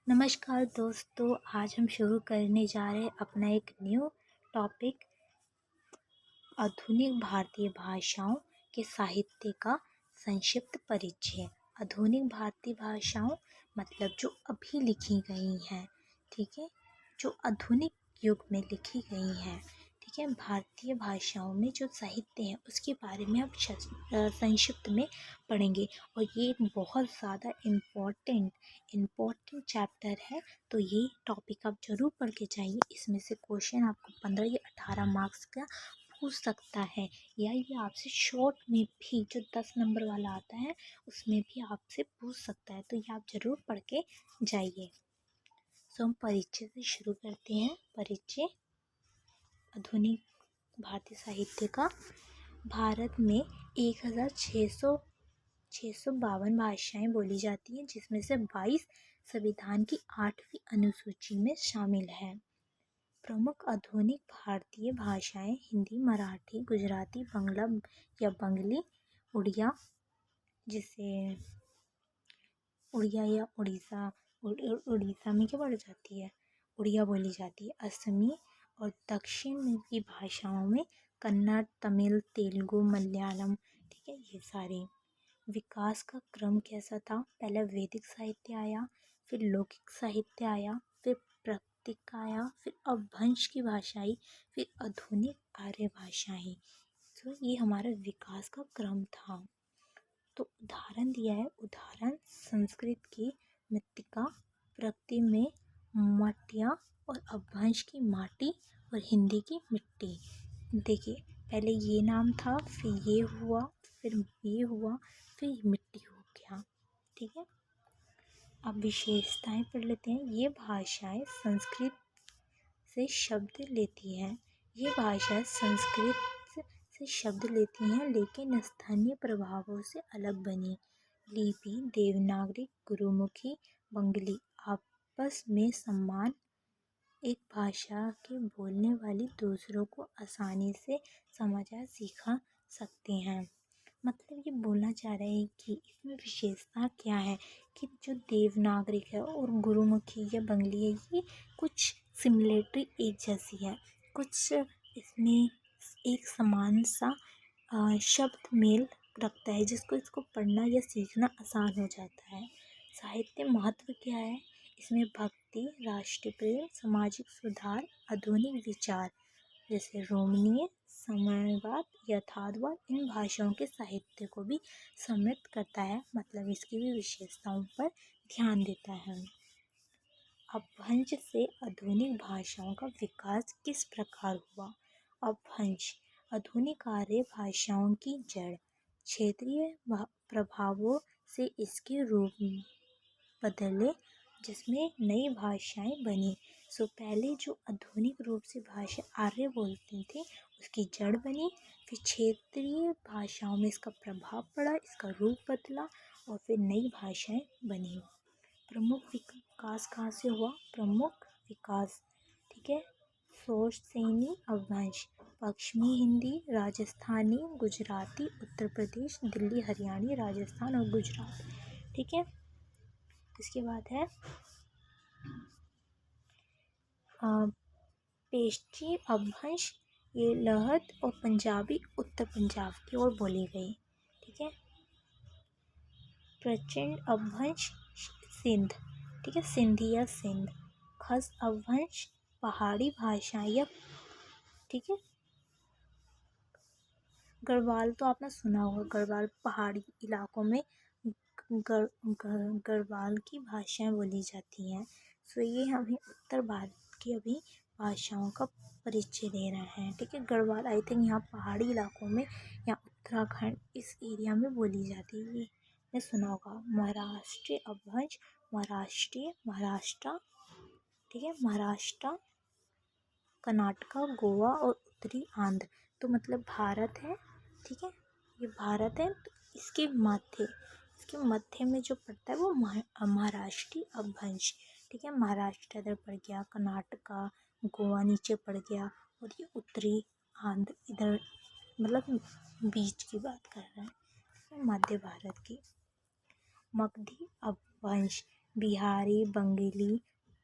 नमस्कार दोस्तों, आज हम शुरू करने जा रहे हैं अपना एक न्यू टॉपिक। आधुनिक भारतीय भाषाओं के साहित्य का संक्षिप्त परिचय। आधुनिक भारतीय भाषाओं मतलब जो अभी लिखी गई हैं, ठीक है, जो आधुनिक युग में लिखी गई हैं, ठीक है। भारतीय भाषाओं में जो साहित्य है उसके बारे में हम संक्षिप्त में पढ़ेंगे। और ये बहुत ज़्यादा इम्पोर्टेंट चैप्टर है, तो ये टॉपिक आप ज़रूर पढ़ के जाइए। इसमें से क्वेश्चन आपको 15 या 18 मार्क्स का पूछ सकता है, या ये आपसे शॉर्ट में भी जो 10 नंबर वाला आता है उसमें भी आपसे पूछ सकता है, तो ये आप ज़रूर पढ़ के जाइए। सो हम परिचय से शुरू करते हैं। परिचय आधुनिक भारतीय साहित्य का। भारत में 1652 भाषाएं बोली जाती हैं, जिसमें से 22 संविधान की 8वीं अनुसूची में शामिल है। प्रमुख आधुनिक भारतीय भाषाएं हिंदी, मराठी, गुजराती, बंगला या बंगाली, उड़िया जिसे उड़िया या उड़ीसा में क्या बोली जाती है, उड़िया बोली जाती है। असमी और दक्षिण की भाषाओं में कन्नड़, तमिल, तेलुगु, मलयालम, ठीक है, ये सारे। विकास का क्रम कैसा था? पहले वैदिक साहित्य आया, फिर लौकिक साहित्य आया, फिर प्राकृतिक आया, फिर अपभ्रंश की भाषा आई, फिर आधुनिक आर्य भाषा आई। तो ये हमारा विकास का क्रम था। तो उदाहरण दिया है। उदाहरण संस्कृत की मृत्तिका, प्रकृति में मटिया और अपभ्रंश की माटी, और हिंदी की मिट्टी। देखिए, पहले ये नाम था, फिर ये हुआ, फिर ये हुआ, फिर मिट्टी हो गया, ठीक है। अब विशेषताएं पढ़ लेते हैं। ये भाषाएं संस्कृत से शब्द लेती हैं। ये भाषाएं संस्कृत से शब्द लेती हैं, लेकिन स्थानीय प्रभावों से अलग बनी। लिपि देवनागरी, गुरुमुखी, बंगाली आपस में समान, एक भाषा के बोलने वाली दूसरों को आसानी से समझा सीखा सकते हैं। मतलब ये बोलना चाह रहे हैं कि इसमें विशेषता क्या है कि जो देवनागरिक है और गुरुमुखी या बंगाली है, ये कुछ सिमिलरिटी एक जैसी है, कुछ इसमें एक समान सा शब्द मेल रखता है, जिसको इसको पढ़ना या सीखना आसान हो जाता है। साहित्य महत्व क्या है? इसमें भक्ति, राष्ट्रीय प्रेम, सामाजिक सुधार, आधुनिक विचार जैसे रोमनीय, साम्यवाद, यथार्थवाद, इन भाषाओं के साहित्य को भी समृद्ध करता है, मतलब इसकी भी विशेषताओं पर ध्यान देता है। अपभ्रंश से आधुनिक भाषाओं का विकास किस प्रकार हुआ? अपभ्रंश आधुनिक आर्य भाषाओं की जड़। क्षेत्रीय प्रभावों से इसके रूप बदले, जिसमें नई भाषाएं बनी। सो पहले जो आधुनिक रूप से भाषा आर्य बोलते थे उसकी जड़ बनी, फिर क्षेत्रीय भाषाओं में इसका प्रभाव पड़ा, इसका रूप बदला, और फिर नई भाषाएं बनी। प्रमुख विकास कहाँ से हुआ? प्रमुख विकास, ठीक है, शौरसेनी अपभ्रंश, पश्चिमी हिंदी, राजस्थानी, गुजराती, उत्तर प्रदेश, दिल्ली, हरियाणा, राजस्थान और गुजरात, ठीक है। इसके बाद है पेशची अपभ्रंश, ये लहद और पंजाबी उत्तर पंजाब की ओर बोली गई, ठीक है। प्रचंड अपभ्रंश सिंध, ठीक है, सिंधी या सिंध। खस अपभ्रंश पहाड़ी भाषा या, ठीक है। गढ़वाल तो आपने सुना होगा, गढ़वाल पहाड़ी इलाकों में गढ़वाल की भाषाएं बोली जाती हैं। सो ये हमें उत्तर भारत की अभी भाषाओं का परिचय दे रहे हैं, ठीक है। गढ़वाल आई थिंक यहाँ पहाड़ी इलाकों में या उत्तराखंड इस एरिया में बोली जाती है, ये ने सुना होगा। महाराष्ट्रीय अपभ्रंश, महाराष्ट्र, ठीक है, महाराष्ट्र, कर्नाटका, गोवा और उत्तरी आंध्र, तो मतलब भारत है, ठीक है, ये भारत है। तो इसके मध्य में जो पड़ता है वो महाराष्ट्रीय अपभ्रंश, ठीक है। महाराष्ट्र इधर पड़ गया, कर्नाटका, गोवा नीचे पड़ गया, और ये उत्तरी आंध्र इधर, मतलब बीच की बात कर रहा है, मध्य भारत की। मगधी अपभ्रंश, बिहारी, बंगाली,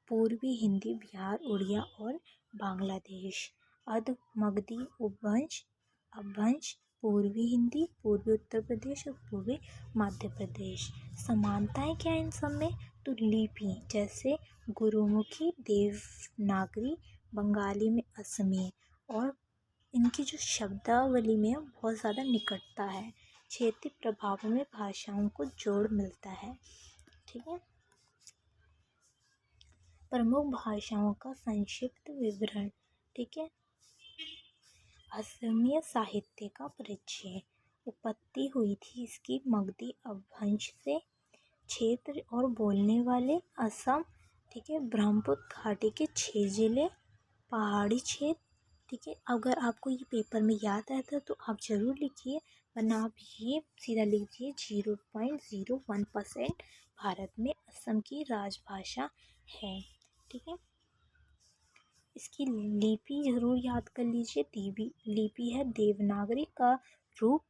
पूर्वी हिंदी, बिहार, उड़िया और बांग्लादेश। अध मगधी उपवंश, अपभ्रंश, पूर्वी हिंदी, पूर्वी उत्तर प्रदेश और पूर्वी मध्य प्रदेश। समानताएं क्या है इन सब में? तो लिपि, जैसे गुरुमुखी, देवनागरी, बंगाली में असमिया, और इनकी जो शब्दावली में बहुत ज़्यादा निकटता है। क्षेत्रीय प्रभावों में भाषाओं को जोड़ मिलता है। ठीक है। प्रमुख भाषाओं का संक्षिप्त विवरण। ठीक है। असमिया साहित्य का परिचय। उत्पत्ति हुई थी इसकी मगधी अपभ्रंश से। क्षेत्र और बोलने वाले असम। ठीक है। ब्रह्मपुत्र घाटी के 6 जिले, पहाड़ी क्षेत्र। ठीक है। अगर आपको ये पेपर में याद रहता है तो आप ज़रूर लिखिए, वरना आप ये सीधा लिख दीजिए 0.01% भारत में असम की राजभाषा है। ठीक है। इसकी लिपि ज़रूर याद कर लीजिए। लिपि है देवनागरी का रूप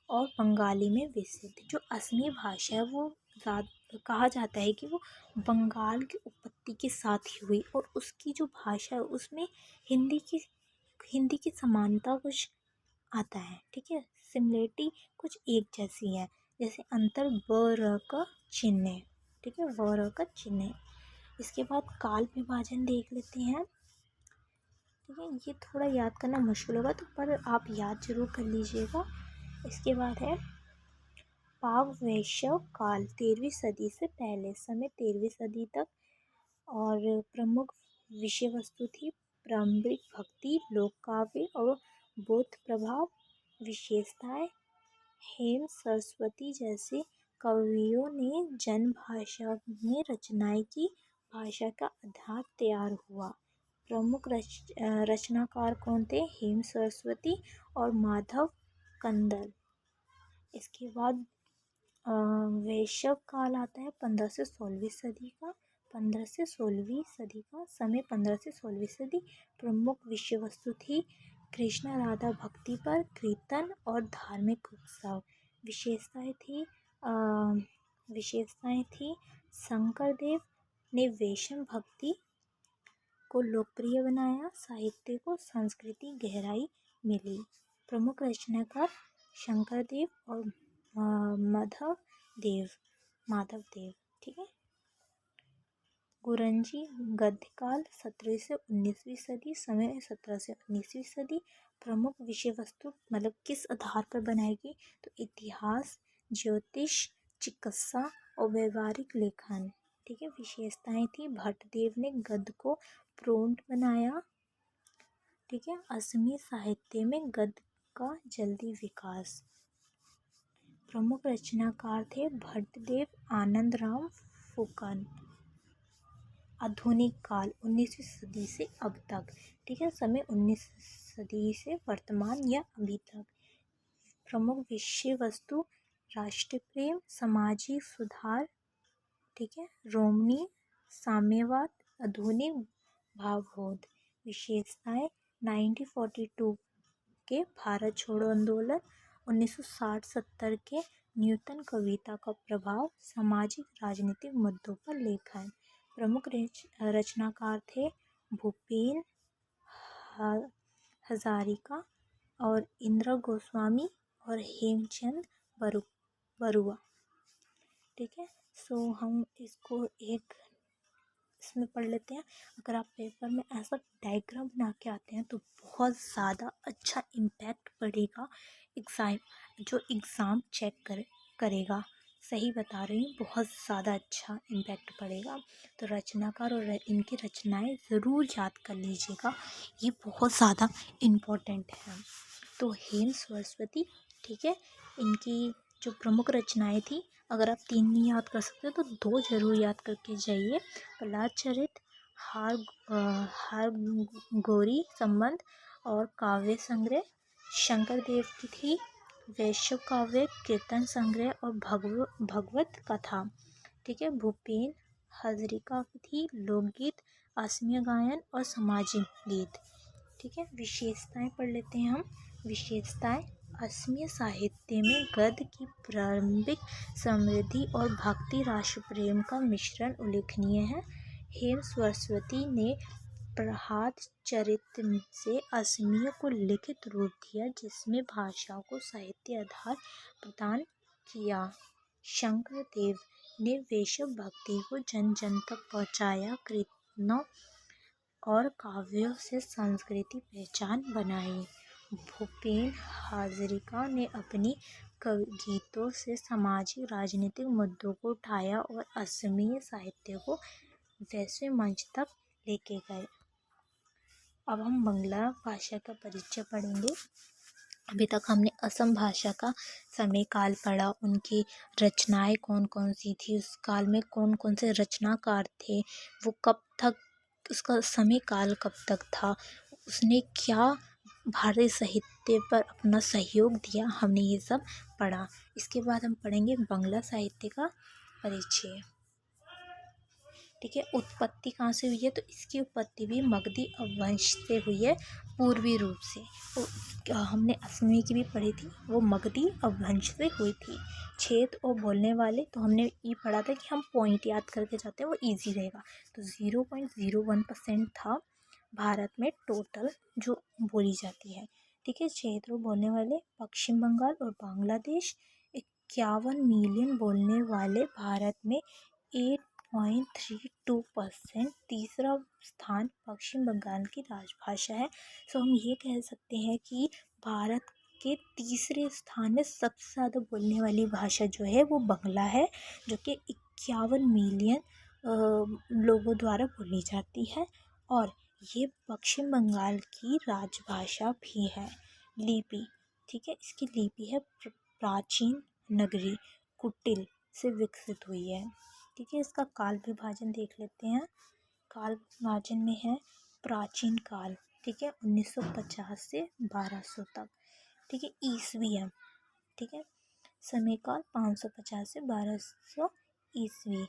और बंगाली में विसित। जो असमी भाषा है वो कहा जाता है कि वो बंगाल की उत्पत्ति के साथ ही हुई, और उसकी जो भाषा है उसमें हिंदी की समानता कुछ आता है। ठीक है। सिमिलरिटी कुछ एक जैसी है, जैसे अंतर ब र का चिन्ह है। ठीक है। व र का चिन्ह है। इसके बाद काल विभाजन देख लेते हैं। ठीक है। ये थोड़ा याद करना मुश्किल होगा, तो पर आप याद जरूर कर लीजिएगा। इसके बाद है पाग वैशव काल, 13वीं सदी से पहले समय 13वीं सदी तक। और प्रमुख विषय वस्तु थी प्रारंभिक भक्ति, लोक काव्य और बौद्ध प्रभाव। विशेषताएं, हेम सरस्वती जैसे कवियों ने जन भाषा में रचनाएं की, भाषा का आधार तैयार हुआ। प्रमुख रचनाकार कौन थे? हेम सरस्वती और माधव कंदल। इसके बाद वैशव काल आता है 15 से 16वीं सदी का। 15 से 16वीं सदी का समय, 15 से 16वीं सदी। प्रमुख विषय वस्तु थी कृष्ण राधा भक्ति पर कीर्तन और धार्मिक उत्सव। विशेषताएं थी शंकरदेव ने वैष्णव भक्ति को लोकप्रिय बनाया, साहित्य को संस्कृति गहराई मिली। प्रमुख रचनाकार शंकरदेव और माधव देव। ठीक है। गुरंजी गद्यकाल 17वीं से 19वीं सदी, समय 17 से 19वीं सदी। प्रमुख विषय वस्तु मतलब किस आधार पर बनाएगी? तो इतिहास, ज्योतिष, चिकित्सा और व्यवहारिक लेखन। ठीक है। विशेषताएं थी भट्टदेव ने गद्य को प्रोंट बनाया। ठीक है। असमी साहित्य में गद्य का जल्दी विकास। प्रमुख रचनाकार थे भट्टदेव, आनंदराम फुकन। आधुनिक काल 19वीं सदी से अब तक। ठीक है। समय 19वीं सदी से वर्तमान या अभी तक। प्रमुख विषय वस्तु राष्ट्र प्रेम, सामाजिक सुधार। ठीक है। रोमनी साम्यवाद, आधुनिक भावबोध। विशेषताएं 1942 के भारत छोड़ो आंदोलन, 1960-70 के न्यूटन कविता का प्रभाव, सामाजिक राजनीतिक मुद्दों पर लेखन। प्रमुख रचनाकार थे भूपेन हजारिका और इंदिरा गोस्वामी और हेमचंद बरुआ। ठीक है। सो हम इसको एक इसमें पढ़ लेते हैं। अगर आप पेपर में ऐसा डायग्राम बना के आते हैं तो बहुत ज़्यादा अच्छा इम्पैक्ट पड़ेगा। एग्ज़ाम चेक करेगा। सही बता रही हूँ, बहुत ज़्यादा अच्छा इम्पैक्ट पड़ेगा। तो रचनाकार और इनकी रचनाएं ज़रूर याद कर लीजिएगा, ये बहुत ज़्यादा इम्पोर्टेंट है। तो हेम सरस्वती। ठीक है। इनकी जो प्रमुख रचनाएं थी, अगर आप 3 नहीं याद कर सकते तो 2 जरूर याद करके जाइए। प्रहलाद चरित, हार गौरी संबंध और काव्य संग्रह। शंकर देव की थी वैश्य काव्य, कीर्तन संग्रह और भगवत कथा। ठीक है। भूपेन हजरिका की थी लोकगीत, असमिया गायन और सामाजिक गीत। ठीक है। विशेषताएं पढ़ लेते हैं हम। विशेषताएं असमिया साहित्य में गद्य की प्रारंभिक समृद्धि और भक्ति राष्ट्र प्रेम का मिश्रण उल्लेखनीय है। हेम सरस्वती ने प्रहलाद चरित्र से असमिया को लिखित रूप दिया, जिसमें भाषा को साहित्य आधार प्रदान किया। शंकरदेव ने वैष्णव भक्ति को जन जन तक पहुँचाया। कीर्तनों और काव्यों से संस्कृति पहचान बनाई। भूपेन हाजरिका ने अपनी गीतों से सामाजिक राजनीतिक मुद्दों को उठाया और असमिया साहित्य को वैश्विक मंच तक लेके गए। अब हम बांग्ला भाषा का परिचय पढ़ेंगे। अभी तक हमने असम भाषा का समय काल पढ़ा, उनकी रचनाएं कौन कौन सी थी, उस काल में कौन कौन से रचनाकार थे, वो कब तक, उसका समय काल कब तक था, उसने क्या भारतीय साहित्य पर अपना सहयोग दिया, हमने ये सब पढ़ा। इसके बाद हम पढ़ेंगे बांग्ला साहित्य का परिचय। ठीक है, उत्पत्ति कहाँ से हुई है, तो इसकी उत्पत्ति भी मगधी अपभ्रंश से हुई है, पूर्वी रूप से। तो हमने असमी की भी पढ़ी थी, वो मगधी अपभ्रंश से हुई थी। क्षेत्र और बोलने वाले, तो हमने ये पढ़ा था कि हम पॉइंट याद करके जाते हैं, वो इजी रहेगा। तो 0.01% था भारत में टोटल जो बोली जाती है। ठीक है, क्षेत्र और बोलने वाले पश्चिम बंगाल और बांग्लादेश। 51 मिलियन बोलने वाले भारत में 8.32%। तीसरा स्थान पश्चिम बंगाल की राजभाषा है। सो हम ये कह सकते हैं कि भारत के तीसरे स्थान में सबसे ज़्यादा बोलने वाली भाषा जो है वो बांग्ला है, जो कि 51 मिलियन लोगों द्वारा बोली जाती है। और ये पश्चिम बंगाल की राजभाषा भी है। लिपि, ठीक है, इसकी लिपि है प्राचीन नगरी कुटिल से विकसित हुई है। ठीक है, इसका काल विभाजन देख लेते हैं। काल विभाजन में है प्राचीन काल, ठीक है, 1950 से 1200 तक। ठीक है, ईसवी है, ठीक है, समय काल 550 से 1200 ईस्वी।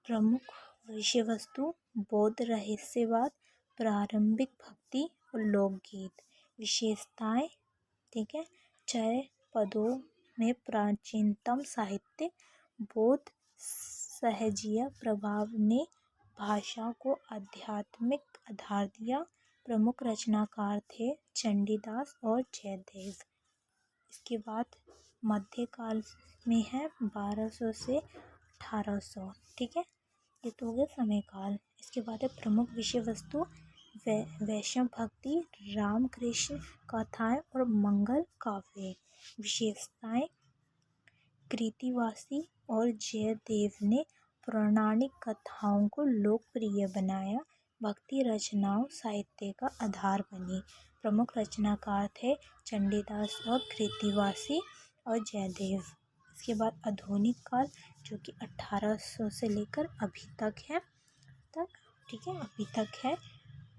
प्रमुख विषय वस्तु बौद्ध रहस्यवाद, प्रारंभिक भक्ति और लोकगीत। विशेषताएं, ठीक है, 6 पदों में प्राचीनतम साहित्य। बौद्ध सहजिया प्रभाव ने भाषा को आध्यात्मिक आधार दिया। प्रमुख रचनाकार थे चंडीदास और जयदेव। इसके बाद मध्यकाल में है 1200 से 1800। ठीक है, ये तो हो गया समय काल। इसके बाद है प्रमुख विषय वस्तु वैष्णव भक्ति, रामकृष्ण कथाएं और मंगल काव्य। विशेषताएं, कृतिवासी और जयदेव ने पौराणिक कथाओं को लोकप्रिय बनाया। भक्ति रचनाओं साहित्य का आधार बनी। प्रमुख रचनाकार थे चंडीदास और कृतिवासी और जयदेव। इसके बाद आधुनिक काल, जो कि 1800 से लेकर अभी तक है, ठीक है, अभी तक है।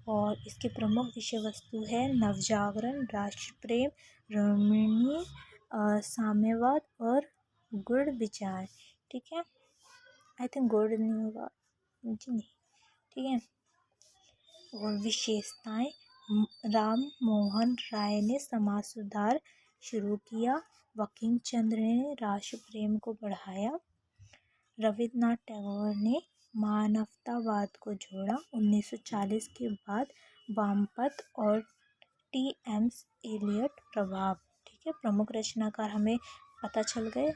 और इसके प्रमुख विषय वस्तु है नवजागरण, राष्ट्र प्रेम, रोमानियन, साम्यवाद और गुण विचार। ठीक है, आई थिंक गुण नहीं होगा जी, नहीं, ठीक है। और विशेषताएं, राम मोहन राय ने समाज सुधार शुरू किया। बंकिम चंद्र ने राष्ट्र प्रेम को बढ़ाया। रविन्द्रनाथ टैगोर ने मानवतावाद को जोड़ा। 1940 के बाद वामपंथ और टी.एस. एलियट प्रभाव। ठीक है, प्रमुख रचनाकार हमें पता चल गए,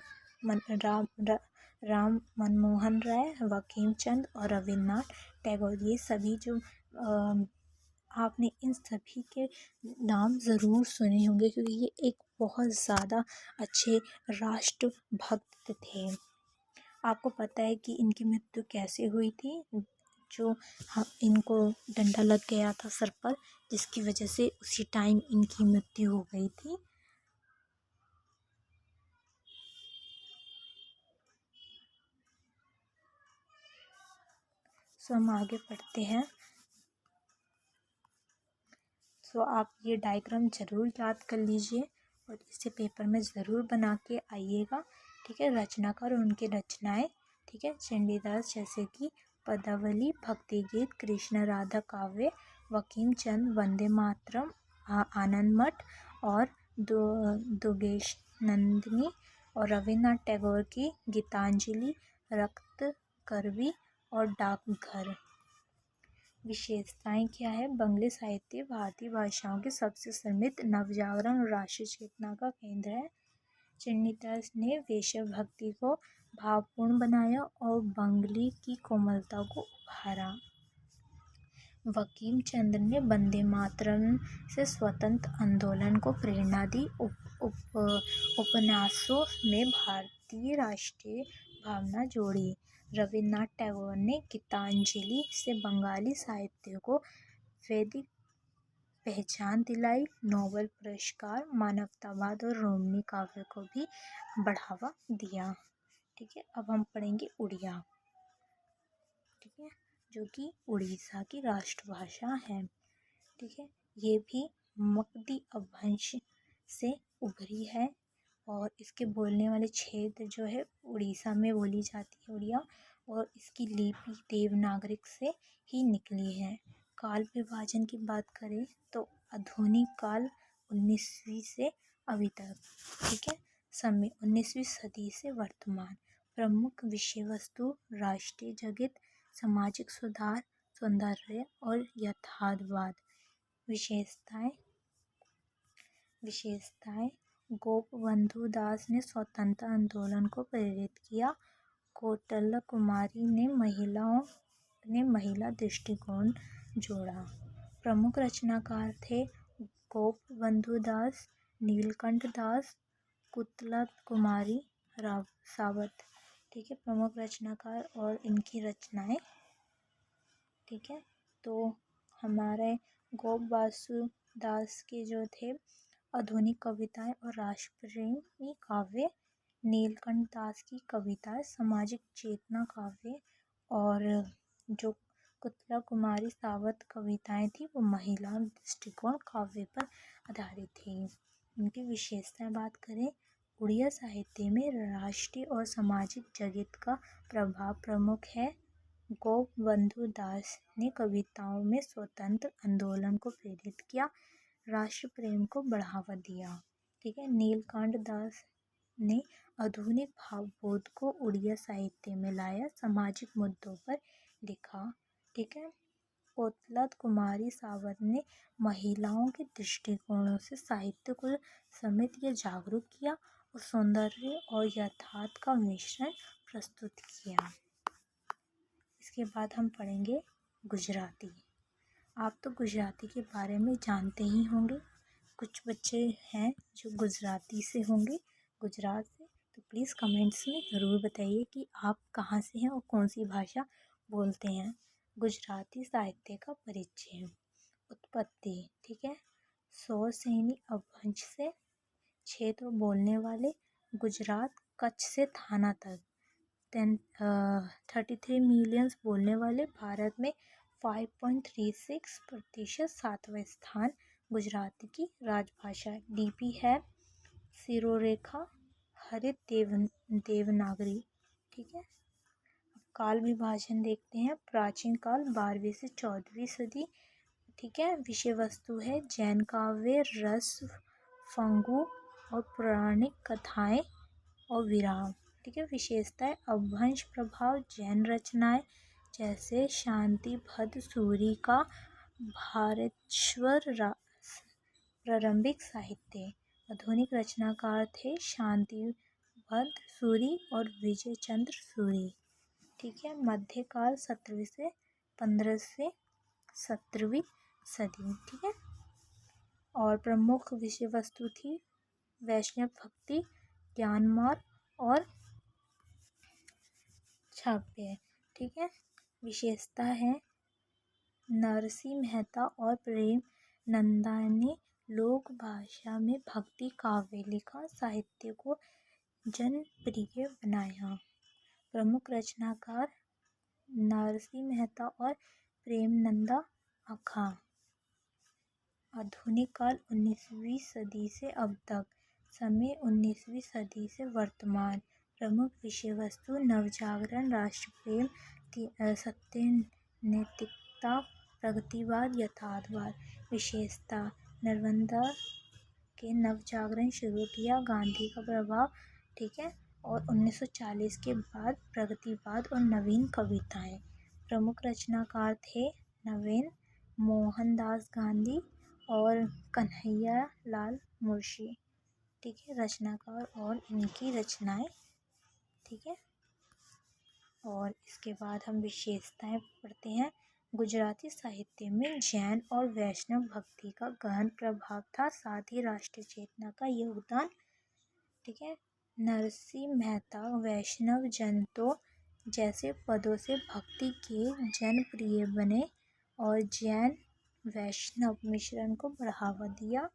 राम मनमोहन राय, बंकिम चंद्र और रविन्द्रनाथ टैगोर। ये सभी जो आपने इन सभी के नाम ज़रूर सुने होंगे, क्योंकि ये एक बहुत ज़्यादा अच्छे राष्ट्रभक्त थे। आपको पता है कि इनकी मृत्यु कैसे हुई थी? जो इनको डंडा लग गया था सर पर, जिसकी वजह से उसी टाइम इनकी मृत्यु हो गई थी। सो हम आगे पढ़ते हैं। सो आप ये डायग्राम ज़रूर याद कर लीजिए और इसे पेपर में ज़रूर बना के आइएगा। ठीक है, रचनाकार और उनकी रचनाएं। ठीक है, चंडीदास जैसे कि पदावली, भक्ति गीत, कृष्ण राधा काव्य, बंकिम चंद्र वंदे मातरम, आनंद मठ और दुगेश नंदिनी और रविन्द्रनाथ टैगोर की गीतांजलि, रक्त करवी और डाकघर। विशेषताएं क्या है? बंगली साहित्य भारतीय भाषाओं की सबसे समृद्ध, नवजागरण और राष्ट्रीय चेतना का केंद्र है। चन्नीदास ने देशभक्ति को भावपूर्ण बनाया और बंगाली की कोमलता को उभारा। बंकिम चंद्र ने वंदे मातरम से स्वतंत्र आंदोलन को प्रेरणा दी। उपन्यासों में भारतीय राष्ट्रीय भावना जोड़ी। रविन्द्रनाथ टैगोर ने गीतांजलि से बंगाली साहित्य को वैदिक पहचान दिलाई। नोबेल पुरस्कार, मानवतावाद और रोमनी काव्य को भी बढ़ावा दिया। ठीक है, अब हम पढ़ेंगे उड़िया। ठीक है, जो कि उड़ीसा की राष्ट्रभाषा है। ठीक है, ये भी मगधी अपभ्रंश से उभरी है और इसके बोलने वाले क्षेत्र जो है उड़ीसा में बोली जाती है उड़िया, और इसकी लिपि देवनागरिक से ही निकली है। काल विभाजन की बात करें तो आधुनिक काल 19वीं से अभी तक। ठीक है, समय 19वीं सदी से वर्तमान। प्रमुख विषय वस्तु राष्ट्रीय जगत, सामाजिक सुधार, सौंदर्य और यथार्थवाद। विशेषताएं गोपबंधु दास ने स्वतंत्रता आंदोलन को प्रेरित किया। कौटिल्य कुमारी ने महिला दृष्टिकोण जोड़ा। प्रमुख रचनाकार थे गोपबंधु दास, नीलकंठ दास, कुंतला कुमारी सावत। ठीक है, प्रमुख रचनाकार और इनकी रचनाएं। ठीक है, तो हमारे गोप दास के जो थे आधुनिक कविताएं और राष्ट्रप्रेमी काव्य, नीलकंठ दास की कविताएं सामाजिक चेतना काव्य, और जो कुंतला कुमारी सावत कविताएं थी वो महिला दृष्टिकोण काव्य पर आधारित थी। उनकी विशेषताएं बात करें, उड़िया साहित्य में राष्ट्रीय और सामाजिक जगत का प्रभाव प्रमुख है। गोपबंधु दास ने कविताओं में स्वतंत्र आंदोलन को प्रेरित किया, राष्ट्र प्रेम को बढ़ावा दिया। ठीक है, नीलकंठ दास ने आधुनिक भावबोध को उड़िया साहित्य में लाया, सामाजिक मुद्दों पर लिखा। ठीक है, कौटिल्य कुमारी सावत ने महिलाओं के दृष्टिकोणों से साहित्य को समृद्ध या जागरूक किया और सौंदर्य और यथार्थ का मिश्रण प्रस्तुत किया। इसके बाद हम पढ़ेंगे गुजराती। आप तो गुजराती के बारे में जानते ही होंगे, कुछ बच्चे हैं जो गुजराती से होंगे, गुजरात से, तो प्लीज़ कमेंट्स में ज़रूर बताइए कि आप कहाँ से हैं और कौन सी भाषा बोलते हैं। गुजराती साहित्य का परिचय। उत्पत्ति। ठीक है, सौरसेनी अपभ्रंश से क्षेत्र बोलने वाले, गुजरात कच्छ से थाना तक 33 मिलियन बोलने वाले, भारत में 5.36%, 7वां स्थान गुजराती की राजभाषा। लिपि है सिरोरेखा हरित देवनागरी। ठीक है, काल विभाजन देखते हैं। प्राचीन काल 12वीं से 14वीं सदी। ठीक है, विषय वस्तु है जैन काव्य, रस, फंगु और पौराणिक कथाएं और विराम। ठीक है, विशेषताएं अपभ्रंश प्रभाव, जैन रचनाएं जैसे शांति भद्र सूरी का भारतेश्वर प्रारंभिक साहित्य। आधुनिक रचनाकार थे शांति भद्र सूरी और विजय चंद्र सूरी। ठीक है, मध्यकाल 17वीं से 15 से 17वीं सदी। ठीक है, और प्रमुख विषय वस्तु थी वैष्णव भक्ति, ज्ञान मार्ग और छाप्य। ठीक है, विशेषता है नरसिंह मेहता और प्रेम नंदा ने लोक भाषा में भक्ति काव्य लिखा, साहित्य को जनप्रिय बनाया। प्रमुख रचनाकार नरसिंह मेहता और प्रेम नंदा अखा। आधुनिक काल 19वीं सदी से अब तक, समय 19वीं सदी से वर्तमान। प्रमुख विषय वस्तु नवजागरण, राष्ट्रप्रेम, सत्य, नैतिकता, प्रगतिवाद, यथार्थवाद। विशेषता नर्मदा के नवजागरण शुरू किया, गांधी का प्रभाव, ठीक है। और 1940 के बाद प्रगतिवाद और नवीन कविताएं। प्रमुख रचनाकार थे नवीन, मोहनदास गांधी और कन्हैया लाल मुंशी, ठीक है, रचनाकार और इनकी रचनाएं, ठीक है। और इसके बाद हम विशेषताएं पढ़ते हैं। गुजराती साहित्य में जैन और वैष्णव भक्ति का गहन प्रभाव था, साथ ही राष्ट्रीय चेतना का योगदान, ठीक है। नरसिंह मेहता वैष्णव जनतों जैसे पदों से भक्ति के जनप्रिय बने और जैन वैष्णव मिश्रण को बढ़ावा दिया,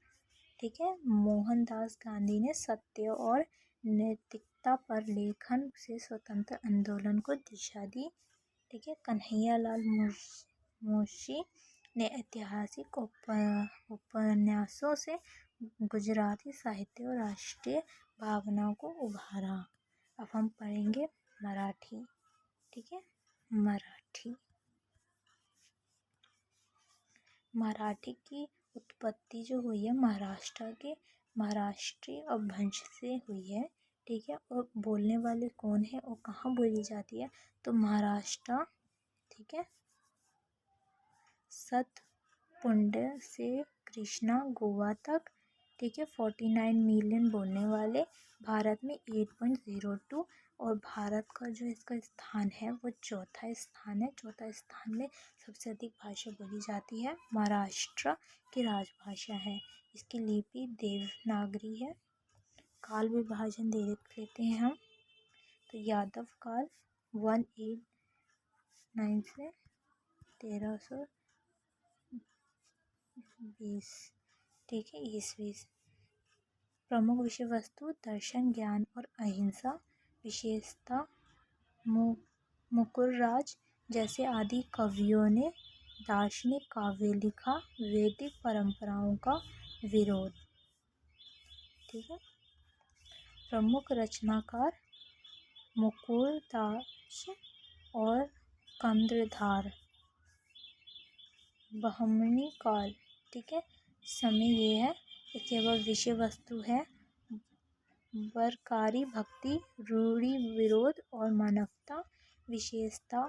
ठीक है। मोहनदास गांधी ने सत्य और नैतिकता पर लेखन से स्वतंत्र आंदोलन को दिशा दी, ठीक है। कन्हैया लाल मुंशी ने ऐतिहासिक उपन्यासों से गुजराती साहित्य और राष्ट्रीय भावनाओं को उभारा। अब हम पढ़ेंगे मराठी, ठीक है। मराठी की उत्पत्ति जो हुई है महाराष्ट्र के महाराष्ट्रीय अपभ्रंश से हुई है, ठीक है। और बोलने वाले कौन है और कहाँ बोली जाती है, तो महाराष्ट्र, ठीक है। सतपुंड से कृष्णा गोवा तक, ठीक है। 49 मिलियन बोलने वाले, भारत में 8.02, और भारत का जो इसका स्थान है वो चौथा स्थान है। चौथा स्थान में सबसे अधिक भाषा बोली जाती है, महाराष्ट्र की राजभाषा है। इसकी लिपि देवनागरी है। काल विभाजन लेते हैं हम, तो यादव काल 189 से 1320, ठीक है, ईस्वी। प्रमुख विषय वस्तु दर्शन, ज्ञान और अहिंसा। विशेषता मुकुलराज जैसे आदि कवियों ने दार्शनिक काव्य लिखा, वैदिक परंपराओं का विरोध, ठीक है। प्रमुख रचनाकार मुकुलदास और कंदधार। बहमनी काल, ठीक है, समय ये है। इसके बाद विषय वस्तु है वरकारी भक्ति, रूढ़ि विरोध और मानवता। विशेषता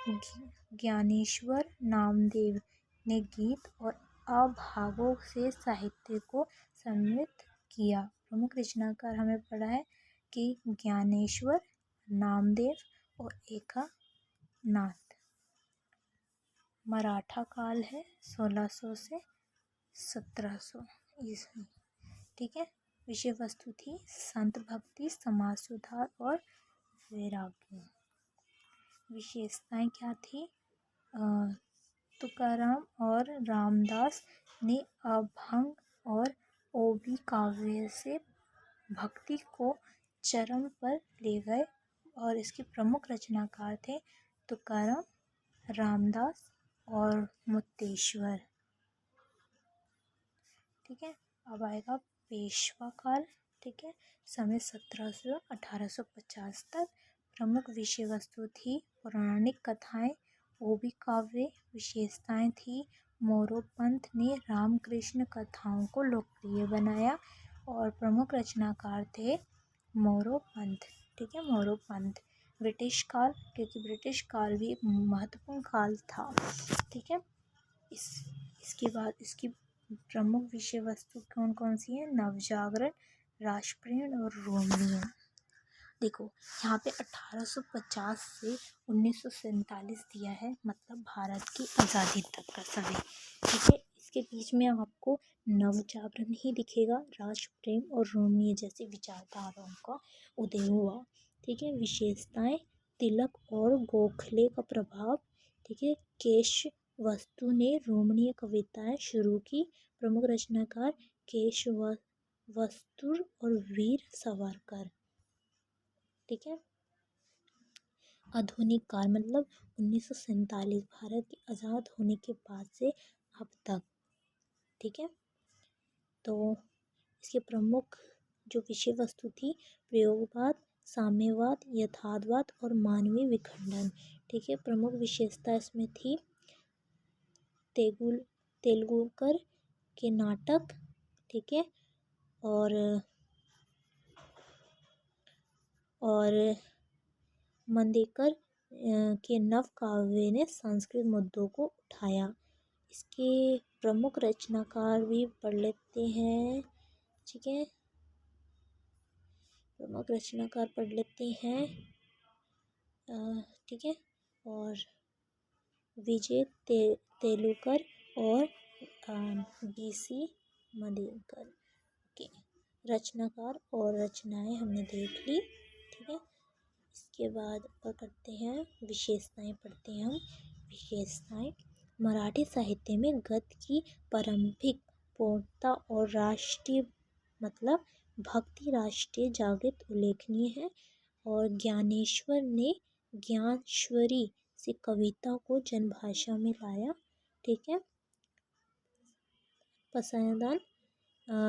ज्ञानेश्वर नामदेव ने गीत और अभावों से साहित्य को समृद्ध किया। प्रमुख रचनाकार हमें पढ़ा है कि ज्ञानेश्वर, नामदेव और एकनाथ। मराठा काल है 1600 से 1700 ईस्वी, ठीक है। विषय वस्तु थी संत भक्ति, समाज सुधार और वैराग्य। विशेषताएं क्या थी, तुकाराम और रामदास ने अभंग और ओवी काव्य से भक्ति को चरम पर ले गए, और इसके प्रमुख रचनाकार थे तुकाराम, रामदास और मुक्तेश्वर, ठीक है। अब आएगा पेशवा काल, ठीक है, समय 1700 से 1850 तक। प्रमुख विषय वस्तु थी पौराणिक कथाएं, ओवी काव्य। विशेषताएं थी मोरोपंत ने रामकृष्ण कथाओं को लोकप्रिय बनाया, और प्रमुख रचनाकार थे मोरोपंत, ठीक है, मोरोपंत। ब्रिटिश काल, क्योंकि ब्रिटिश काल भी एक महत्वपूर्ण काल था, ठीक है। इसके बाद इसकी प्रमुख विषय वस्तु कौन कौन सी है, नवजागरण, राष्ट्रप्रेम और रोमियो। देखो यहाँ पे 1850 से 1947 दिया है, मतलब भारत की आज़ादी तक का समय, ठीक है। इसके बीच में आपको नवजागरण ही दिखेगा, राष्ट्रप्रेम और रोमियो जैसी विचारधाराओं का उदय हुआ, ठीक है। विशेषताएं तिलक और गोखले का प्रभाव, ठीक है। केश वस्तु ने रोमणीय कविताएं शुरू की। प्रमुख रचनाकार केश वस्तु और वीर सावरकर, ठीक है। आधुनिक काल मतलब 1947, भारत के आज़ाद होने के बाद से अब तक, ठीक है। तो इसके प्रमुख जो विषय वस्तु थी प्रयोगवाद, साम्यवाद, यथार्थवाद और मानवीय विखंडन, ठीक है। प्रमुख विशेषता इसमें थी तेंदुलकर के नाटक, ठीक है, और और मंदेकर के नव काव्य ने संस्कृत मुद्दों को उठाया। इसके प्रमुख रचनाकार भी पढ़ लेते हैं। ठीक है, प्रमुख रचनाकार पढ़ लेते हैं। ठीक है, और विजय तेलुकर और BC मंदेकर के रचनाकार और रचनाएं हमने देख ली। ठीक है, इसके बाद करते हैं विशेषताएं, पढ़ते हैं हम विशेषताएं। मराठी साहित्य में गद्य की प्रारंभिक पूर्णता और राष्ट्रीय मतलब भक्ति राष्ट्रीय जागृत उल्लेखनीय है। और ज्ञानेश्वर ने ज्ञानेश्वरी से कविता को जनभाषा में लाया। ठीक है, पसायदान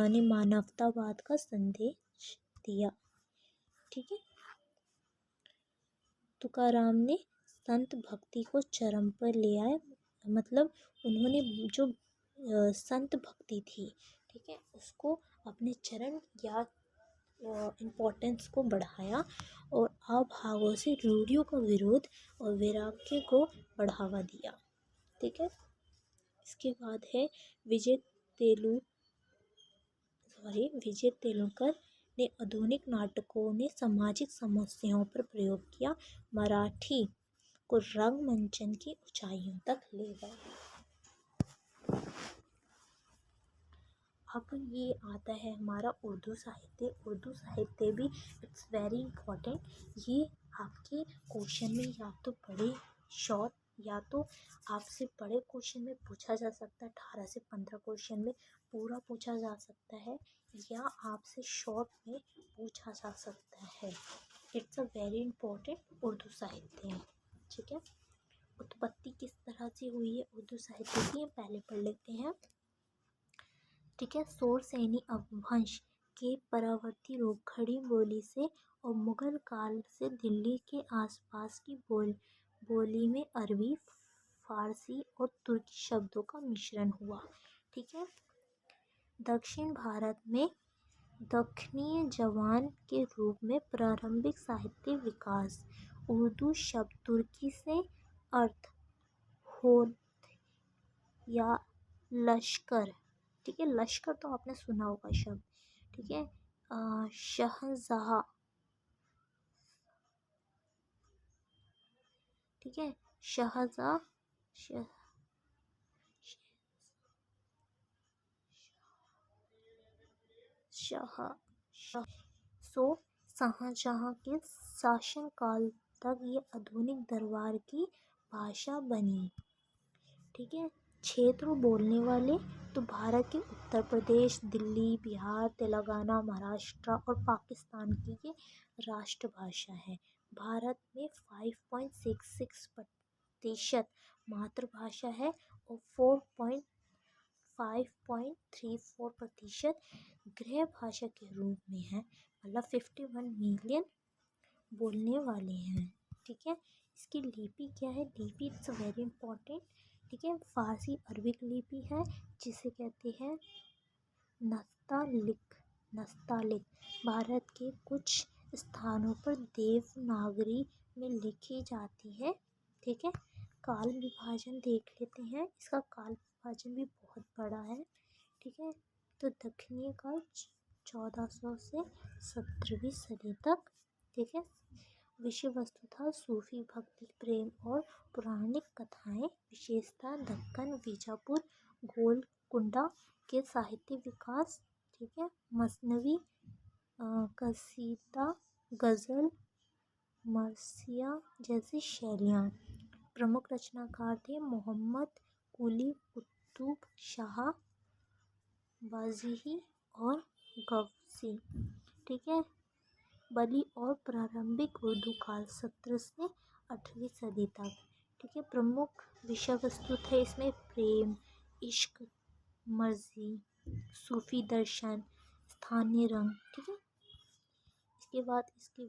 ने मानवतावाद का संदेश दिया। ठीक है, तुकाराम ने संत भक्ति को चरम पर ले आए, मतलब उन्होंने जो संत भक्ति थी, ठीक है, उसको अपने चरण या इम्पोर्टेंस को बढ़ाया और अभावों से रूढ़ियों का विरोध और वैराग्य को बढ़ावा दिया। ठीक है, इसके बाद है विजय तेलुकर ने आधुनिक नाटकों ने सामाजिक समस्याओं पर प्रयोग किया, मराठी को रंगमंचन की ऊंचाइयों तक ले गए। अब ये आता है हमारा उर्दू साहित्य। उर्दू साहित्य भी इट्स वेरी इम्पोर्टेंट। ये आपके क्वेश्चन में या तो बड़े शॉर्ट या तो आपसे बड़े क्वेश्चन में पूछा जा सकता है, 18 से 15 क्वेश्चन में पूरा पूछा जा सकता है, या आपसे शॉर्ट में पूछा जा सकता है। It's a very important Urdu साहित्य। ठीक है, उत्पत्ति किस तरह से हुई है उर्दू साहित्य की, पहले पढ़ लेते हैं। ठीक है, शोरसेनी अपभ्रंश के परावर्ती लोग खड़ी बोली से और मुगल काल से दिल्ली के आसपास की बोली में अरबी, फारसी और तुर्की शब्दों का मिश्रण हुआ। ठीक है, दक्षिण भारत में दक्षिणी जवान के रूप में प्रारंभिक साहित्य विकास। उर्दू शब्द तुर्की से अर्थ हो या लश्कर। ठीक है, लश्कर तो आपने सुना होगा शब्द। ठीक है, शहंशाह। ठीक है, शहंशाह शाहजहां के शासनकाल तक ये आधुनिक दरबार की भाषा बनी। ठीक है, क्षेत्र बोलने वाले तो भारत के उत्तर प्रदेश, दिल्ली, बिहार, तेलंगाना, महाराष्ट्र और पाकिस्तान की ये राष्ट्रभाषा है। भारत में 5.66% मातृभाषा है और 5.34% गृह भाषा के रूप में है, मतलब 51 मिलियन बोलने वाले हैं। ठीक है, इसकी लिपि क्या है, लिपि इट्स वेरी इंपॉर्टेंट। ठीक है, फारसी अरबिक लिपि है जिसे कहते हैं नस्तालिक। भारत के कुछ स्थानों पर देवनागरी में लिखी जाती है। ठीक है, काल विभाजन देख लेते हैं, इसका काल विभाजन भी बहुत बड़ा है। ठीक है, तो दक्षिणी काल 1400 से 17वीं सदी तक। ठीक है, विषय वस्तु था सूफी भक्ति, प्रेम और पौराणिक कथाएं। विशेषता दक्कन, बीजापुर, गोलकुंडा के साहित्य विकास। ठीक है, मसनवी, कसीदा, गज़ल, मरसिया जैसी शैलियाँ। प्रमुख रचनाकार थे मोहम्मद कुली कुतुब शाह, वाज़िही और गवसी। ठीक है, बली और प्रारंभिक उर्दू काल 17 से 8वीं सदी तक। ठीक है, प्रमुख विषय वस्तु थे इसमें प्रेम, इश्क, मर्जी, सूफी दर्शन, स्थानीय रंग। ठीक है, इसके बाद इसकी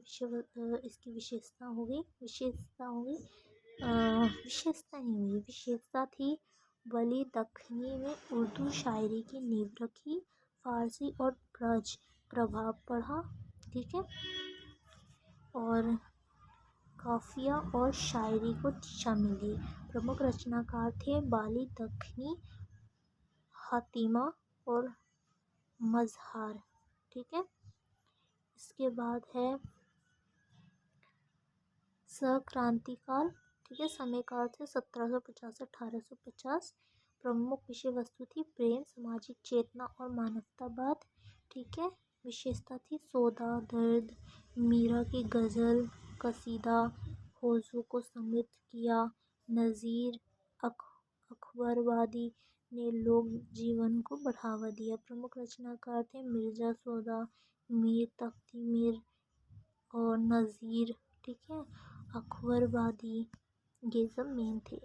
विशेषता हो गई। विशेषता थी बली दक्खनी में उर्दू शायरी की नींव रखी। फारसी और ब्रज प्रभाव पड़ा। ठीक है, और काफिया और शायरी को दिशा मिली। प्रमुख रचनाकार थे बाली, दख्नी, हातिमा और मजहार। ठीक है, इसके बाद है सक्रांतिकाल। ठीक है, समय काल थे 1750 से 1850। प्रमुख विषय वस्तु थी प्रेम, सामाजिक चेतना और मानवतावाद। ठीक है, विशेषता थी सौदा, दर्द, मीरा की गज़ल, कसीदा, हौजों को समृद्ध किया, नज़ीर, अखबारवादी ने लोक जीवन को बढ़ावा दिया। प्रमुख रचनाकार थे मिर्जा सौदा, मीर तख्ती मीर और नज़ीर। ठीक है, अखबारवादी, ये सब मेन थे।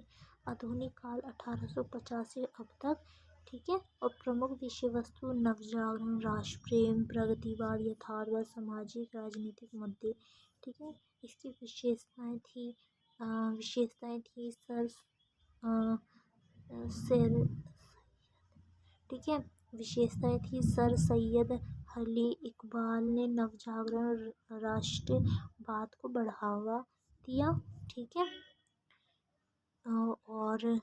आधुनिक काल 1850 से अब तक। ठीक है, और प्रमुख विषय वस्तु नवजागरण, राष्ट्रप्रेम, प्रगतिवाद, यथार्थवाद, सामाजिक राजनीतिक मुद्दे। ठीक है, इसकी विशेषताएं थी सर सर ठीक है, विशेषताएं थी सर सैयद अली इकबाल ने नवजागरण राष्ट्रवाद को बढ़ावा दिया। ठीक है, और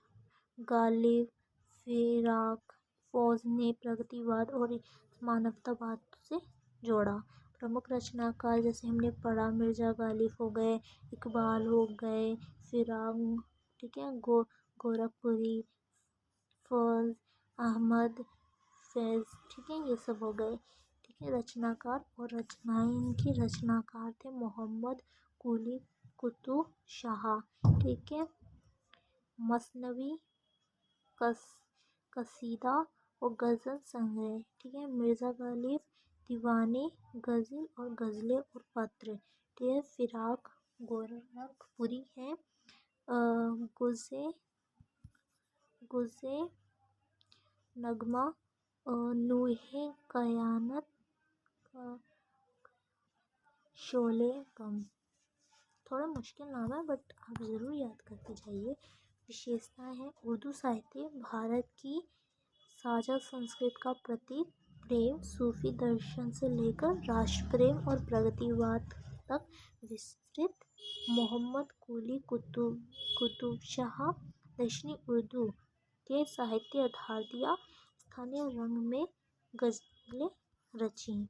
गालिब फिराक फौज ने प्रगतिवाद और मानवतावाद से जोड़ा। प्रमुख रचनाकार जैसे हमने पढ़ा मिर्जा गालिब हो गए, इकबाल हो गए, फिराक, ठीक है, गोरखपुरी, फौज, अहमद फैज। ठीक है, ये सब हो गए। ठीक है, रचनाकार और रचनाएं, इनकी रचनाकार थे मोहम्मद कुली कुतुब शाह। ठीक है, मसनवी, कसीदा और गज़ल संग्रह। ठीक है, मिर्ज़ा गालिब दीवाने, गज़ल और गज़लें और पत्र। ठीक है, फिराक गोरखपुरी है, गुज़े गुज़े नगमा, नूहे कयानत, शोले गम। थोड़ा मुश्किल नाम है बट आप ज़रूर याद करके जाइए। विशेषताएं हैं उर्दू साहित्य भारत की साझा संस्कृत का प्रतीक, प्रेम, सूफी दर्शन से लेकर राष्ट्र प्रेम और प्रगतिवाद तक विस्तृत। मोहम्मद कुली कुतुब शाह दक्षिणी उर्दू के साहित्य आधार दिया, स्थानीय रंग में गज़लें रची।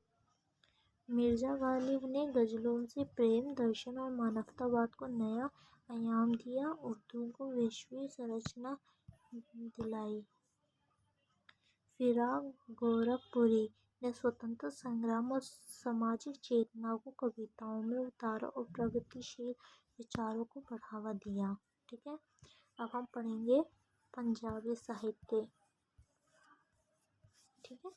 मिर्ज़ा गालिब ने गज़लों से प्रेम, दर्शन और मानवतावाद को नया आयाम दिया, उर्दू को वैश्विक संरचना दिलाई। फिराक गोरखपुरी ने स्वतंत्रता संग्राम और सामाजिक चेतना को कविताओं में उतारा और प्रगतिशील विचारों को बढ़ावा दिया। ठीक है, अब हम पढ़ेंगे पंजाबी साहित्य। ठीक है।